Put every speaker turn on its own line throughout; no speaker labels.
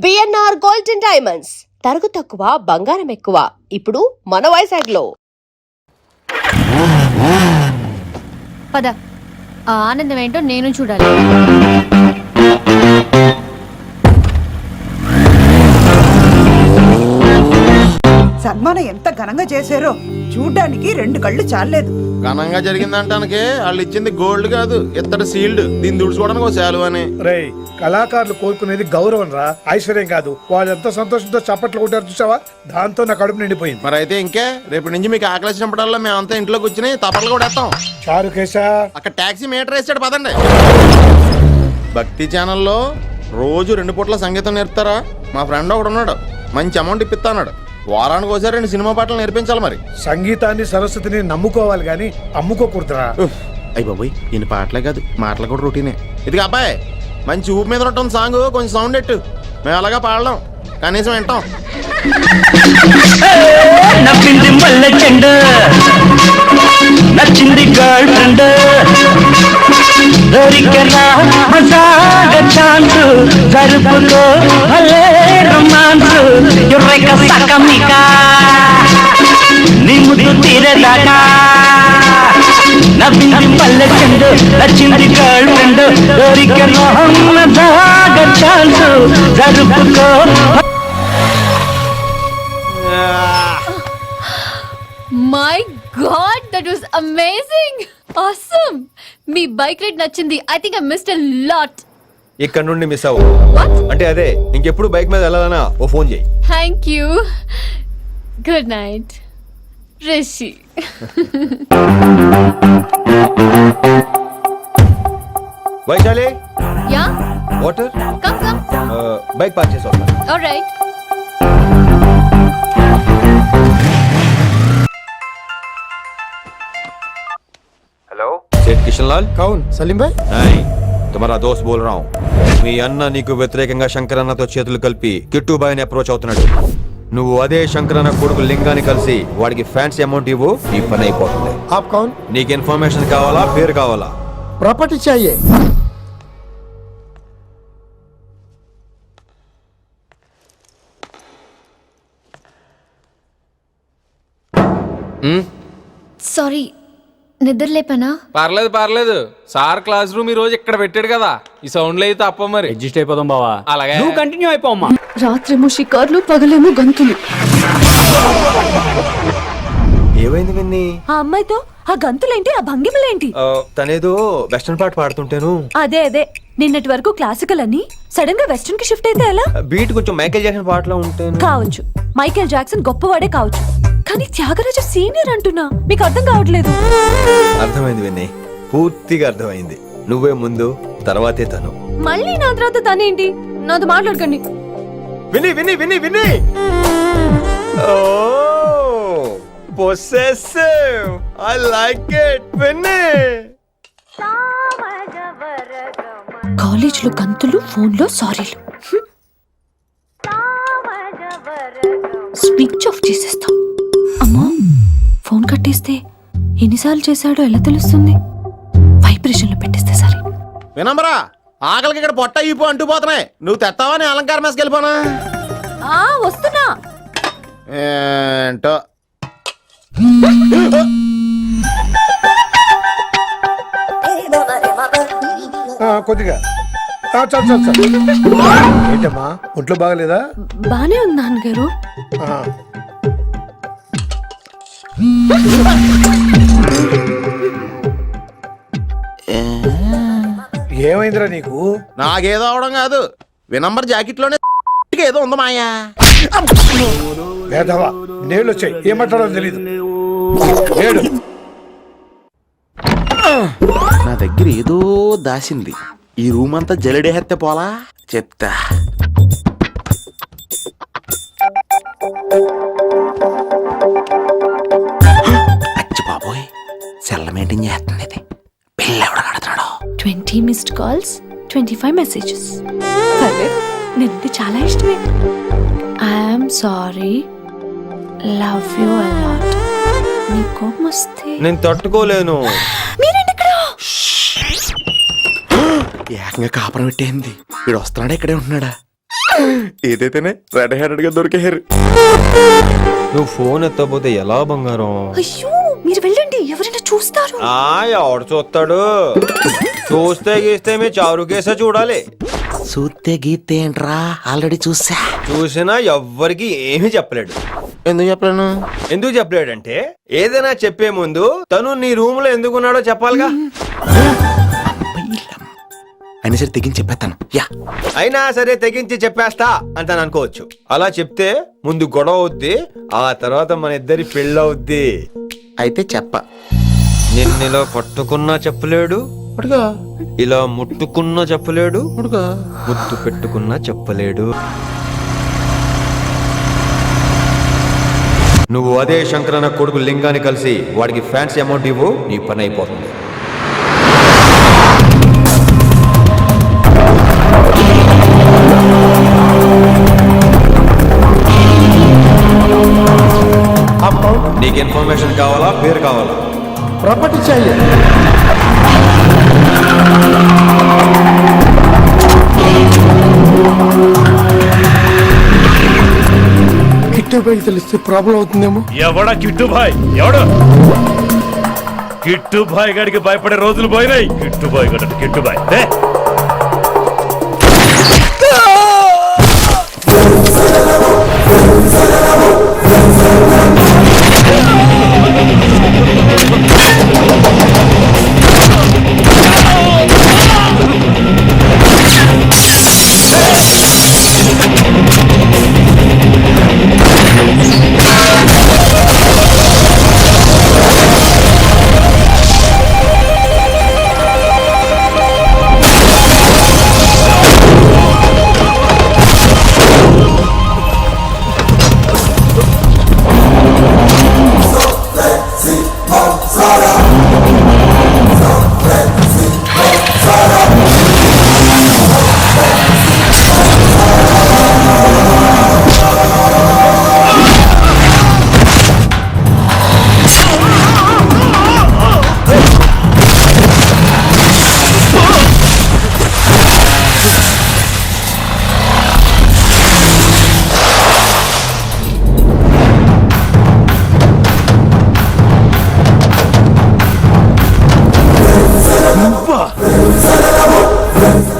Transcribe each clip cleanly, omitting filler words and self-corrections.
BNR golden diamonds తరుగు తక్కువ బంగారం ఎక్కువ. ఇప్పుడు మన వైజాగ్లో.
పద, ఆ ఆనందం ఏంటో నేను చూడాలి.
సన్మానం ఎంత ఘనంగా చేశారో చూడ్డానికి 2 కళ్ళు చాలేదు.
ఘనంగా జరిగిందంటానికి వాళ్ళు ఇచ్చింది గోల్డ్ కాదు, ఇత్తడి సీల్డ్. దీన్ని దుడుచుకోవడానికి ఒక శాలువ అని.
రేయ్, కళాకారులు కోరుకునేది గౌరవం రా, ఐశ్వర్యం కాదు. వాళ్ళు ఎంతో సంతోషంతో చప్పట్లు కొట్టారు చూసావా, దాంతో నా కడుపు నిండిపోయింది.
మరి అయితే ఇంకే రేపటి నుంచి మీకు ఆకలి వచ్చినప్పుడల్లా మేమంతా ఇంట్లో కూర్చుని తప్పట్లు కూడా వేస్తాం.
చారు కేశా,
అక్కడ టాక్సీ మీటర్ వేసాడు పదండి. భక్తి ఛానల్లో రోజు 2 పూట్ల సంగీతం నేర్పుతారా? మా ఫ్రెండ్ ఒకడు ఉన్నాడు, మంచి అమౌంట్ ఇప్పిస్తా అన్నాడు. వారానికి ఒకసారి 2 సినిమా పాటలు నేర్పించాలి. మరి
సంగీతాన్ని సరస్వతిని నమ్ముకోవాలి గాని అమ్ముకోకూడదురా.
అయ్యి బాబోయ్, ఈయన పాటలే కాదు మాటలు కూడా రొటీనే. ఇది అబ్బాయి మంచి ఊపి మీద ఉంటుంది సాంగ్, కొంచెం సౌండ్ ఎట్టు. మేము అలాగా పాడలేం, కనీసం వింటాం.
నచ్చింది మల్లె చెండు, నచ్చింది గర్ల్ ఫ్రెండ్, దొరికనా మజాగ ఛాన్స్, జరుపుకో భలే రొమాన్స్, యుర్రెక సకమిక నీ ముద్దు తీరేదాకా. నవ్వింది మల్లె చెండు, నచ్చింది గర్ల్ ఫ్రెండ్, దొరికనా మజాగ ఛాన్స్, జరుపుకో.
My god, that was amazing, awesome. మీ బైక్ రైడ్ నచ్చింది. I think I missed a lot.
ఇక్కడ నుండి మిస్ అవ్వు. అంటే అదే, ఇంకెప్పుడు బైక్ మీద వెళ్ళాలన్నా ఓ ఫోన్ చేయి.
Thank you. Good night Rishi.
Vaishali,
yeah,
water.
Come come.
Bike park చేసి వస్తా.
ఆల్రైట్.
हेलो, सेठ किशन
కౌన్ సలీం భాయ్.
नहीं, तुम्हारा दोस्त बोल रहा हूँ. మీ అన్న నీకు వ్యతిరేకంగా శంకరన్నతో చేతులు కలిపి కిట్టుబాయిని అప్రోచ్ అవుతున్నాడు. నువ్వు అదే శంకరన్న కొడుకు లింగాన్ని కలిసి వాడికి ఫ్యాన్సీ అమౌంట్ ఇవ్వు, నీ పని అయిపోతుంది.
आप कौन?
నీకు ఇన్ఫర్మేషన్ కావాలా, పేరు కావాలా?
प्रॉपर्टी चाहिए.
సారీ, నిద్ర లేపనా?
పర్లేదు. సార్ క్లాస్ రూమ్ ఈ రోజు ఇక్కడ పెట్టాడు కదా, ఈ సౌండ్ అయితే తప్ప మరి
అడ్జస్ట్ అయిపోదాం బావా.
అలాగే
నువ్వు కంటిన్యూ అయిపోమ్మా.
రాత్రేమో షికార్లు, పగలేమో గంతులు.
ఏమైంది విన్ని?
ఆ అమ్మాయితో ఆ గంతులేంటి, ఆ భంగిమలేంటి?
తనేదో వెస్టర్న్ పాట పాడుతుంటేను.
అదే నిన్నటి వరకు క్లాసికల్ అని సడన్ గా వెస్టర్న్ కి షిఫ్ట్ అయితే ఎలా?
బీట్ కొంచెం మైకేల్ జాక్సన్ పాటలో ఉంటాను.
కావచ్చు, మైకేల్ జాక్సన్ గొప్పవాడే కావచ్చు, కానీ త్యాగరాజ సీనియర్ అంటున్నా. మీకు అర్థం కావట్లేదు.
అర్థమైంది విన్ని, పూర్తిగా అర్థమైంది. నువ్వే ముందు, తర్వాతే తను.
మళ్ళీ నా తర్వాత తనేంటి? నాతో మాట్లాడకండి.
విని విని విని విని possessive, I like it. విని
కాలేజ్ లో గంతులు, ఫోన్ లో సారీలు. స్విచ్ ఆఫ్ చేసేస్తా. అమ్మా, ఫోన్ కట్టేస్తే ఎన్నిసార్లు చేశాడో ఎలా తెలుస్తుంది? వైబ్రేషన్ లో పెట్టేస్తే సరే.
వినమ్రా, ఆకలికి ఇక్కడ పొట్ట ఈపు అంటూ పోతున్నాయి. నువ్వు తెస్తావా, నేను అలంకారం వేసుకెళ్ళిపోనా?
వస్తున్నా.
ఏంటో
కొద్దిగా చాలు. ఏంటమ్మా, ఒంట్లో బాగలేదా?
బానే ఉంది నాన్నగారు.
ఏమైందిరా నీకు?
నాకేదో అవడం కాదు, వినంబర్ జాకెట్ లోనే ఏదో ఉంది మాయా.
వేదవా, నేళ్ళు వచ్చాయి, ఏమంటాడో తెలీదు. నేడు
నా దగ్గర ఏదో దాసింది. ఈ రూమ్ అంతా జలడేహత్తే పోలా, చెప్తా. అచ్చి బాబోయ్, సెల్ల మెయింటైన్ చేస్తుంది ఇది. పిల్ల ఎవడ కడుతున్నాడు?
20 మిస్డ్ కాల్స్, 25 మెసేజెస్. పర్లేదు, నిన్నది చాలా ఇష్టమే. I'm sorry, love you a lot. నీ కోపం వస్తే
నేను తట్టుకోలేను.
ఏకంగా కాపురం పెట్టేంది. వీడు వస్తున్నాడా, ఇక్కడే ఉంటున్నాడా? ఏదైతేనే రెడ్ హ్యాండెడ్ గా దొరికే హెయిర్.
నువ్వు ఫోన్ ఎత్తపోతే ఎలా బంగారం?
అయ్యో మీరు వెళ్ళండి, ఎవరైనా చూస్తారు.
ఎవడు చూస్తాడు? చూస్తే గీస్తే మీ చారు కేసే చూడాలి.
చూస్తే గీతే ఏంట్రా, ఆల్రెడీ చూసా.
చూసినా ఎవ్వరికి ఏమీ చెప్పలేడు.
ఎందుకు చెప్పలేను?
ఎందుకు చెప్పలేడంటే ఏదైనా చెప్పే ముందు తను నీ రూమ్ లో ఎందుకున్నాడో చెప్పాలిగా.
అయినా సరే తెగించి చెప్పేస్తాను.
అయినా సరే తెగించి చెప్పేస్తా అంటాను అనుకోవచ్చు. అలా చెప్తే ముందు గొడవ అవుద్ది, ఆ తర్వాత మన ఇద్దరి పెళ్ళవుద్ది.
అయితే చెప్ప.
నిన్నిలా పట్టుకున్నా చెప్పలేడు, ఇలా ముట్టుకున్నా చెప్పలేడు, ముద్దు పెట్టుకున్నా చెప్పలేడు. నువ్వు అదే శంకరన్న కొడుకు లింగాన్ని కలిసి వాడికి ఫ్యాన్సీ అమౌంట్ ఇవ్వు, నీ పని అయిపోతుంది. నీకు ఇన్ఫర్మేషన్ కావాలా, పేరు కావాలా?
ప్రాపర్టీ चाहिए. కిట్టుబాయ్ తెలిస్తే ప్రాబ్లం అవుతుందేమో.
ఎవడా కిట్టుబాయ్? ఎవడు కిట్టుబాయ్ గడికి భయపడే రోజులు పోయినాయి. కిట్టుబాయ్ గడ కిట్టుబాయ్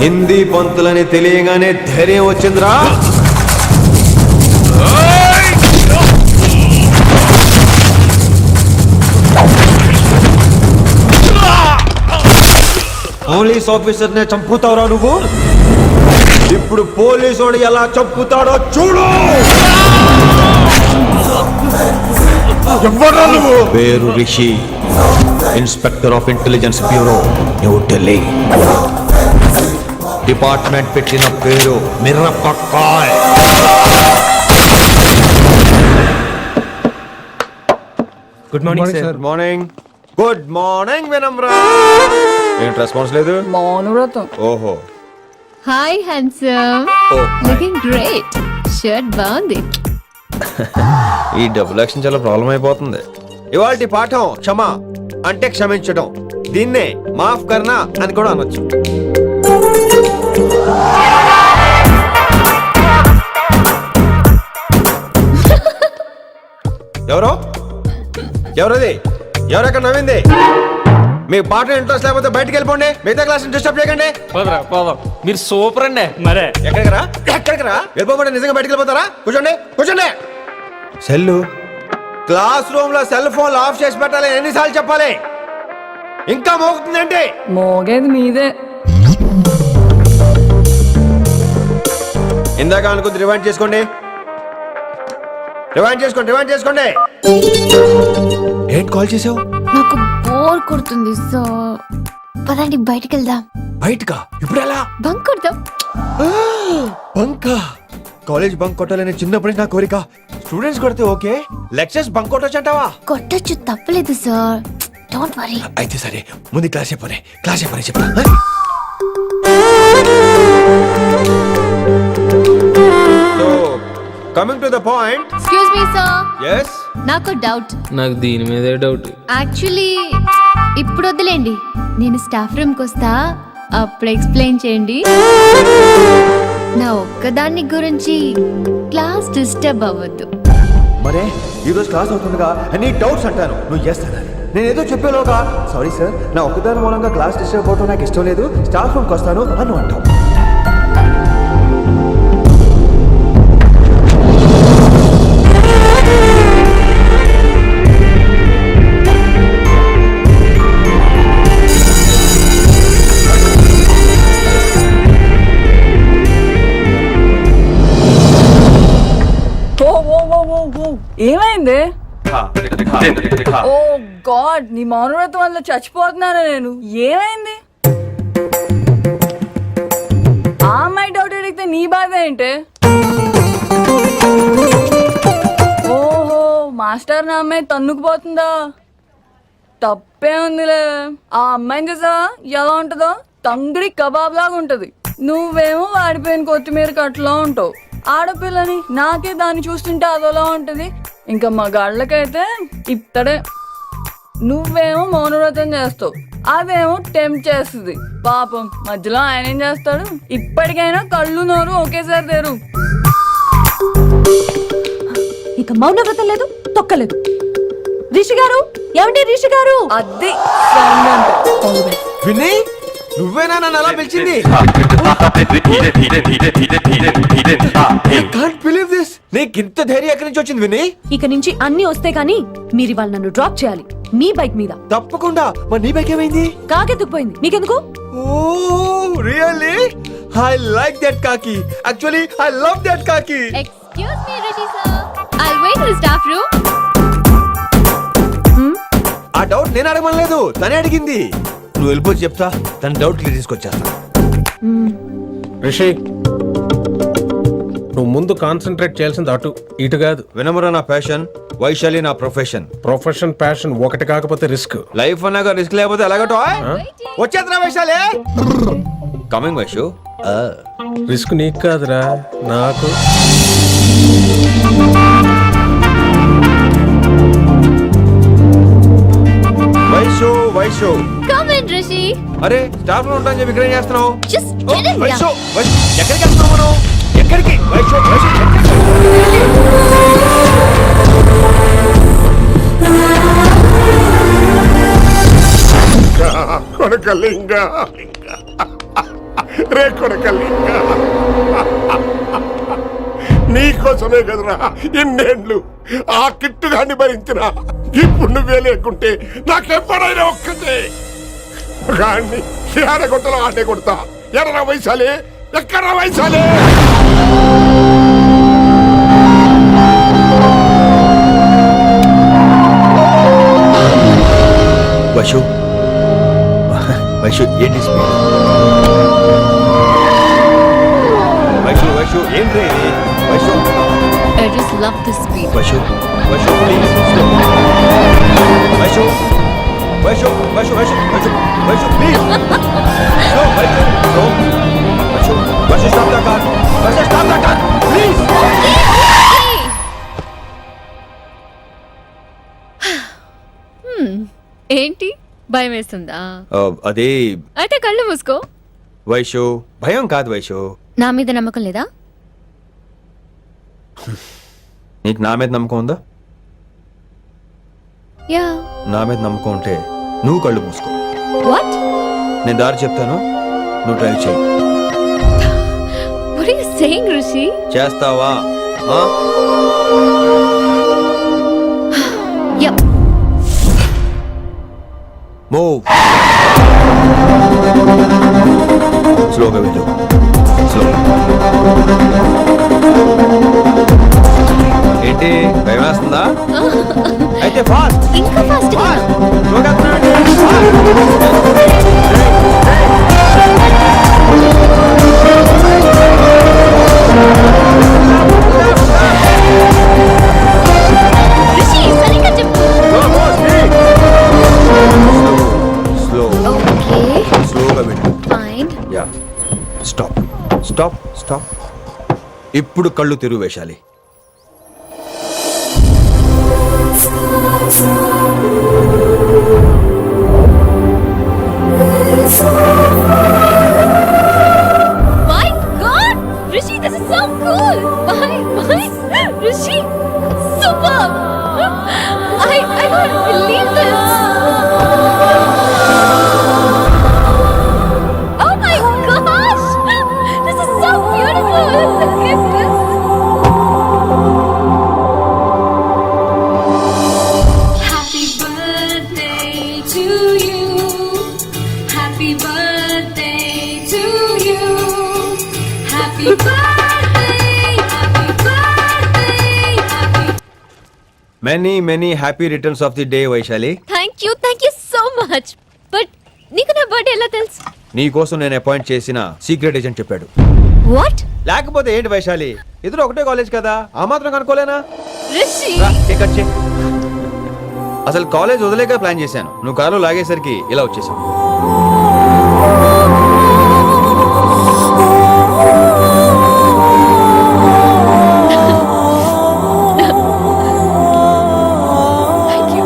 హిందీ పంతులని తెలియగానే ధైర్యం వచ్చిందిరా. పోలీస్ ఆఫీసర్ నే చంపుతావురా నువ్వు. ఇప్పుడు పోలీసోడు ఎలా చంపుతాడో చూడు. పేరు Rishi, inspector of intelligence bureau, New Delhi. Department పెట్టిన పేరు Mirapakay. Good morning sir. Morning. Good morning Vinamra. ఏంటి రెస్పాన్స్ లేదు? ఓహో.
Hi handsome, looking great. Shirt బాగుంది.
ఈ డబుల్ యాక్షన్ చాలా ప్రాబ్లం అయిపోతుంది. ఇవాల్టి పాఠం క్షమ అంటే క్షమించడం. దీన్నే మాఫ్ కర్నా అని కూడా అనొచ్చు. ఎవరో ఎవరది? ఎవరెక్కడ నవ్వింది? మీ పాట ఇంట్రెస్ట్ లేకపోతే బయటకు వెళ్ళిపోండి. మిగతా క్లాస్ డిస్టర్బ్ చేయకండి.
పోదాం. మీరు సూపర్ అండి.
మరే
ఎక్కడికి రా వెళ్ళిపోమంటే నిజంగా బయటకు వెళ్ళిపోతారా? కూర్చోండి. సెల్లు క్లాస్ రూమ్ లో సెల్ ఫోన్ ఆఫ్ చేసి పెట్టాలి. ఎన్నిసార్లు చెప్పాలి? ఇంకా మోగుతుందంటే
మోగేది మీదే.
ఇందాక అనుకుంది రివైండ్ చేసుకోండి. ఏంటి కాల్ చేసావు?
నాకు బోర్ కొడుతుంది, సో పదండి బయటికి వెళ్దాం.
బయటకా? ఇప్పుడు ఎలా?
బంక్ కొడదాం.
బంకా? కాలేజ్ బంక్ కొట్టాలని చిన్నప్పటి నుంచి నా కోరిక. స్టూడెంట్స్ కొడితే ఓకే, లెక్చర్స్ బంక్ కొట్టొచ్చు అంటావా?
కొట్టొచ్చు, తప్పలేదు సార్. Don't worry.
అయితే సరే, ముందు క్లాస్ చెప్పనే చెప్పా. Coming to the point.
Excuse me sir.
yes
నాకు డౌట్.
నాకు దీని మీదే డౌట్.
యాక్చువల్లీ ఇప్పుడు వదిలేండి, నేను స్టాఫ్ రూమ్కి వస్తా, అప్పుడు ఎక్స్ప్లెయిన్ చేయండి. నా ఒక్కదాన్ని గురించి క్లాస్ డిస్టర్బ్ అవ్వద్దు.
మరే ఈరోజు క్లాస్ అవుతుండగా అన్ని డౌట్స్ అంటాను నువ్వు చేస్తానని నేను ఏదో చెప్పేలోగా సారీ సార్ నా ఒక్కదాని మూలంగా క్లాస్ డిస్టర్బ్ అవడం నాకు ఇష్టం లేదు స్టాఫ్ రూమ్కి వస్తాను అని అంటావు.
ఏమైంది? ఓ గాడ్, నీ మౌనవ్రతం వల్ల చచ్చిపోతున్నాను నేను. ఏమైంది? ఆ అమ్మాయి డౌట్ అడిగితే నీ బాధ ఏంటి? ఓహో, మాస్టర్ నా అమ్మాయి తన్నుకుపోతుందా? తప్పే ఉందిలే. ఆ అమ్మాయిని చూసావా ఎలా ఉంటుందో? తంగిడి కబాబ్ లాగా ఉంటది. నువ్వేమో వాడిపోయిన కొత్తిమీర కట్లా ఉంటావు. ఆడపిల్లని నాకే దాన్ని చూస్తుంటే అదోలా ఉంటది. ఇంకా మగాళ్ళకైతే ఇత్తడే. నువ్వేమో మౌనవ్రతం చేస్తావు, అదేమో టెంప్ట్ చేస్తుంది. పాపం మధ్యలో ఆయన ఏం చేస్తాడు? ఇప్పటికైనా కళ్ళు నోరు ఒకేసారి తెరు.
ఇక మౌనవ్రతం లేదు, తొక్కలేదు. రిషి గారు, ఏమండి రిషి గారు?
అది
వినయ్ నువ్వేనా నన్ను అలా పిలిచింది? నీకు ఇంత ధైర్యం ఎక్కడి నుంచి వచ్చింది వినయ్?
ఇక నుంచి అన్ని వస్తే కానీ మీరు ఇవాళ నన్ను డ్రాప్ చేయాలి మీ బైక్ మీద.
తప్పకుండా. మరి నీ బైక్ ఏమైంది?
కాకెత్తుకుపోయింది. మీకెందుకు?
Oh really? I like that కాకి. యాక్చువల్లీ ఐ లవ్ దట్ కాకి.
Excuse me Rishi sir, I'll wait in staff room.
ఆ డౌట్ నేను అడగలేదు, తనే అడిగింది. నువ్వు వెళ్ళిపోయి చెప్తా, తన డౌట్ క్లియర్ తీసుకొచ్చేస్తా.
రిషి నువ్వు ముందు కాన్సన్ట్రేట్ చేయాల్సింది అటు ఇటు కాదు.
వినమ్ర నా ప్యాషన్, వైశాలి నా ప్రొఫెషన్.
ప్రొఫెషన్ ప్యాషన్ ఒకటి కాకపోతే రిస్క్.
లైఫ్ అన్నాక రిస్క్ లేకపోతే ఎలాగటో వచ్చేద్రా వైశాలి. కమింగ్ వైషు.
రిస్క్ నీకు కాదురా, నాకు.
Vaishu Vaishu
come in Rishi.
అరే స్టాఫ్ లో ఉంటాను చెప్పి ఇక్కడ ఏం చేస్తున్నావు?
Just
oh,
get in.
Vaishu Vaishu ఎక్కడికి వెళ్తున్నావు మనం? ఎక్కడికి? వైషు వైషు
కొడకలింగ రే కొడకలింగ, నీకోసమే కదరా ఇన్నేళ్ళు ఆ కిట్టుగాన్ని భరించిన. ఇప్పుడు నువ్వే లేకుంటే నాకెప్పుడైనా ఒక్కటే గాన్ని ఆడగొట్టలో ఆడే కొడతా. ఎడరా వైశాలే, ఎక్కడా వైశాలే?
వైషు వైషు ఏంటి స్పీడ్? వైషు వైషు ఏం రే ఇది? Vaishu
I just love this speed.
Vaishu Vaishu please slow. Vaishu Vaishu Vaishu Vaishu Vaishu Vaishu please slow. Vaishu slow. Vaishu Vaishu stop the car. Vaishu stop the car please.
ఏంటి భయం వేస్తుందా?
అదే
అయితే కళ్ళు మూసుకో.
వైషు భయం కాదు వైషు.
నా మీద నమ్మకం లేదా?
నీకు నా మీద నమ్మకం ఉందా?
యా.
నా మీద నమ్మకం ఉంటే నువ్వు కళ్ళు మూసుకో.
వాట్?
నేను దారి చెప్తాను, నువ్వు డ్రైవ్ చేయి.
What are you saying Rishi?
చేస్తావా?
యా.
మూవ్. స్లోగా వెళ్ళు. స్లో. ఏంటి భయం వేస్తుందా? అయితే ఫాస్ట్.
ఇంకా ఫాస్ట్ గా.
స్లోగా వెళ్ళు.
రిషి సరిగ్గా చెప్పు.
స్లో.
ఓకే.
స్లోగా వెళ్ళు.
Fine.
Yeah. Stop stop stop. ఇప్పుడు కళ్ళు తెరువు వేశాలి.
My god Rishi Rishi, superb! I can't believe this! Oh my gosh! This is so beautiful! Look at this! Happy birthday to you. Happy birthday to you. Happy birthday, happy birthday, happy.
Many happy returns of the day Vaishali.
Thank you so much. But నీకు నా birthday ఎలా తెలుసు?
నీ కోసం నేను appoint చేసిన secret agent చెప్పాడు.
What?
లేకపోతే ఏంటి వైశాలి, ఇద్దరు ఒకటే కాలేజ్ కదా, ఆ మాత్రం కనుక్కోలేనా?
Rishi!
రా, కేక్ కట్ చేయి. అసలు కాలేజ్ వదిలేక ప్లాన్ చేశాను, నువ్వు కారు లాగేసరికి ఇలా వచ్చేసావు.
Thank you.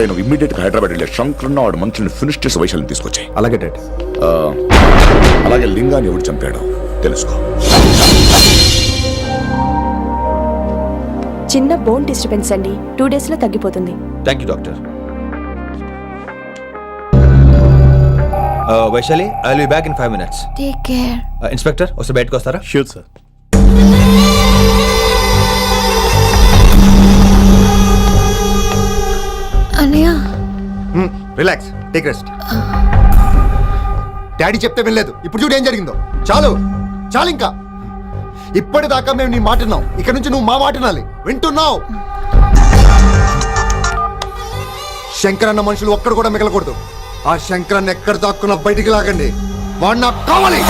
నువ్వు ఇమ్మీడియట్ గా హైదరాబాద్ వెళ్ళే శంకరన్న వాడు మనుషుల్ని ఫినిష్ చేసి వైశాల్యం తీసుకొచ్చాయి.
అలాగే డాడ్.
అలాగే లింగాన్ని ఎవడు చంపాడో తెలుసుకో.
చిన్న బోన్ డిస్టర్బెన్స్ అండి, 2 days లో తగ్గిపోతుంది.
Thank you doctor. Vaishali, I will be back in 5 minutes.
Take care.
Inspector వస్తే బయటకు వస్తారా?
Sure sir.
అన్నయ్య
రిలాక్స్, టేక్ రెస్ట్. డాడీ చెప్తే వినలేదు, ఇప్పుడు చూడు ఏం జరిగిందో. చాలు చాలు, ఇంకా ఇప్పటిదాకా మేము నీ మాట విన్నాం, ఇక్కడ నుంచి నువ్వు మా మాట వినాలి. వింటున్నావు? శంకరన్న మనుషులు ఒక్కడు కూడా మిగలకూడదు. ఆ శంకరన్న ఎక్కడ దాక్కున్నా బయటికి లాగండి, వాడు నాకు కావాలి.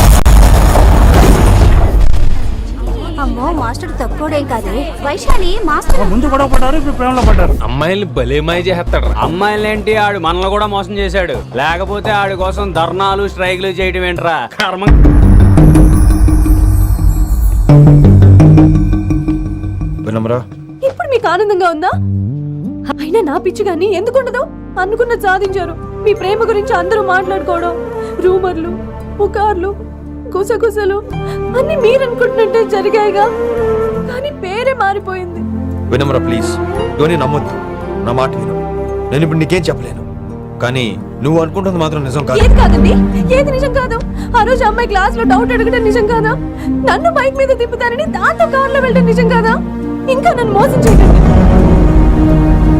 అమ్మో మాస్టర్ తక్కువడేం కాదే. వైశాలి మాస్టర్
ముందు గొడవ పడ్డారు, ఇప్పుడు ప్రేమలో పడ్డారు.
అమ్మాయిల్ని భలే మాయ చేస్తాడు.
అమ్మాయిలేంటి, ఆడు మనల్ని కూడా మోసం చేశాడు. లేకపోతే ఆడి కోసం ధర్నాలు స్ట్రైక్లు చేయడం ఏంట్రా కర్మ.
వినమ్రా,
ఇప్పుడు మీకు ఆనందంగా ఉందా? అయినా నా పిచ్చి గాని ఎందుకుండదు? అనుకున్న సాధించారు. మీ ప్రేమ గురించి అందరూ మాట్లాడుకోవడం, రూమర్లు, పుకార్లు, గుసగుసలు అన్ని మీరనుకుంటున్నట్టే జరిగాయిగా. కానీ పేరే మారిపోయింది.
వినమ్రా ప్లీజ్, ఇవన్నీ నమ్మొద్దు. నా మాట విను, నేను ఇప్పుడు నీకేం చెప్పలేను. కానీ నువ్వు అనుకుంటుంది మాత్రం నిజం కాదు.
ఏది కాదండి, ఏది నిజం కాదు? ఆ రోజు అమ్మాయి క్లాస్ లో డౌట్ అడగడం నిజం కాదా? నన్ను బైక్ మీద తిప్పుతారని దాంతో కార్ లో వెళ్ళడం నిజం కాదా? ఇంకా నన్ను మోసం చేయకండి.